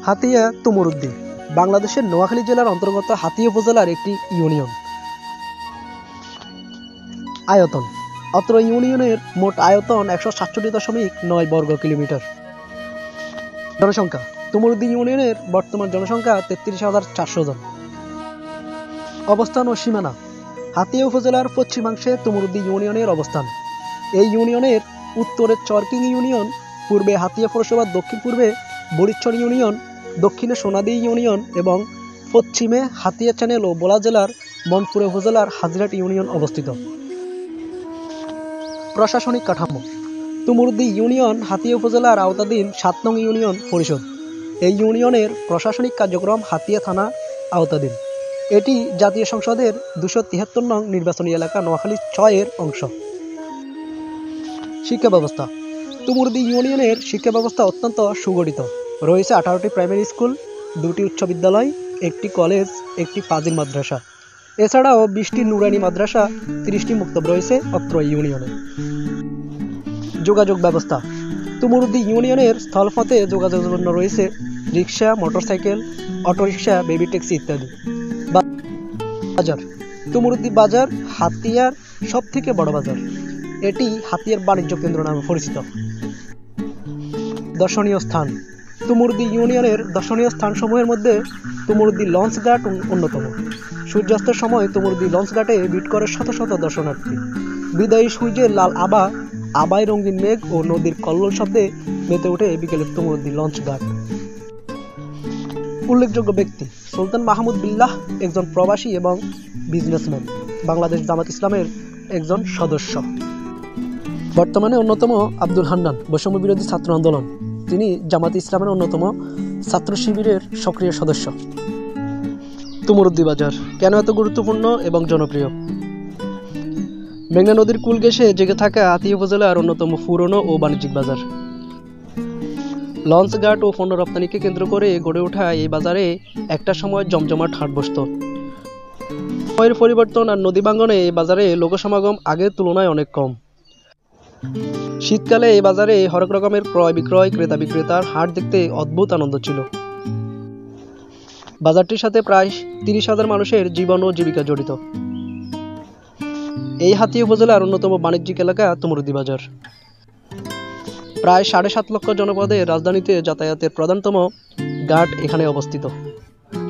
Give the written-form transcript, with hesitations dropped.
হাতিয়া তুমুরুদ্দি বাংলাদেশের নোয়াখালী জেলার অন্তর্গত হাতিয়া উপজেলার একটি ইউনিয়ন। আয়তন অত্র ইউনিয়নের মোট আয়তন 167.9 বর্গ কিলোমিটার। জনসংখ্যা তুমুরুদ্দি ইউনিয়নের বর্তমান জনসংখ্যা 33,400 জন। অবস্থান ও সীমানা হাতিয়া উপজেলার পশ্চিমাংশে তুমুরুদ্দি ইউনিয়নের অবস্থান। এই ইউনিয়নের উত্তরে চরকিং ইউনিয়ন, পূর্বে হাতিয়া পৌরসভা, দক্ষিণ পূর্বে বরিচ্ছর ইউনিয়ন, দক্ষিণে সোনাদি ইউনিয়ন এবং পশ্চিমে হাতিয়া চ্যানেল ও বোলা জেলার মনপুরা উপজেলার হাজিরাট ইউনিয়ন অবস্থিত। প্রশাসনিক কাঠামো তুমুরুদ্দি ইউনিয়ন হাতিয়া উপজেলার আওতাধীন ৭ নং ইউনিয়ন পরিষদ। এই ইউনিয়নের প্রশাসনিক কার্যক্রম হাতিয়া থানা আওতাধীন। এটি জাতীয় সংসদের 273 নং নির্বাচনী এলাকা নোয়াখালী 6 এর অংশ। শিক্ষা ব্যবস্থা তুমুরুদ্দি ইউনিয়নের শিক্ষা ব্যবস্থা অত্যন্ত সুগঠিত। রয়েছে 18টি প্রাইমারি স্কুল, 2টি উচ্চ বিদ্যালয়, 1টি কলেজ, 1টি ফাজিল মাদ্রাসা। এছাড়াও 20টি নুরানি মাদ্রাসা, 30টি মুক্তব রয়েছে অত্র ইউনিয়নে। যোগাযোগ ব্যবস্থা তুমুরুদ্দি ইউনিয়নের স্থলপথে যোগাযোগের জন্য রয়েছে রিক্সা, মোটরসাইকেল, অটোরিক্সা, বেবি ট্যাক্সি ইত্যাদি। বাজার তুমুরুদ্দি বাজার হাতিয়ার সবথেকে বড় বাজার। এটি হাতিয়ার বাণিজ্য কেন্দ্র নামে পরিচিত। দর্শনীয় স্থান তুমুরুদ্দি ইউনিয়নের দর্শনীয় স্থানসমূহের মধ্যে তুমুরুদ্দি লঞ্চ ঘাট অন্যতম। সূর্যাস্তের সময় তুমুরুদ্দি লঞ্চ ঘাটে ভিড় করে শত শত দর্শনার্থী। বিদায়ী সূর্যের লাল আবায় রঙিন মেঘ ও নদীর কল্লোল শব্দে মেতে ওঠে বিকেলের তুমুরুদ্দি লঞ্চ ঘাট। উল্লেখযোগ্য ব্যক্তি সুলতান মাহমুদ বিল্লাহ একজন প্রবাসী এবং বিজনেসম্যান, বাংলাদেশ জামাত ইসলামের একজন সদস্য। বর্তমানে অন্যতম আব্দুল হান্নান বৈষম্য বিরোধী ছাত্র আন্দোলন, তিনি জামাত ইসলামের অন্যতম ছাত্র শিবিরের সক্রিয় সদস্য। তুমুরুদ্দি বাজার কেন এত গুরুত্বপূর্ণ এবং জনপ্রিয়? মেঘনা নদীর কূল ঘেঁষে জেগে থাকা হাতিয়া উপজেলার অন্যতম পুরনো ও বাণিজ্যিক বাজার। লঞ্চ ঘাট ও পণ্য রপ্তানিকে কেন্দ্র করে গড়ে ওঠা এই বাজারে একটা সময় জমজমাট হাট বসত। সময়ের পরিবর্তন আর নদী ভাঙ্গনে এই বাজারে লোকসমাগম আগের তুলনায় অনেক কম। শীতকালে এই বাজারে হরেক রকমের ক্রয় বিক্রয়, ক্রেতা বিক্রেতার হাট দেখতে অদ্ভুত আনন্দ ছিল। বাজারটির সাথে প্রায় 30,000 মানুষের জীবন ও জীবিকা জড়িত। এই হাতিয়া উপজেলার অন্যতম বাণিজ্যিক এলাকা তুমুরুদ্দি বাজার। প্রায় 7.5 লক্ষ জনপদের রাজধানীতে যাতায়াতের প্রধানতম ঘাট এখানে অবস্থিত।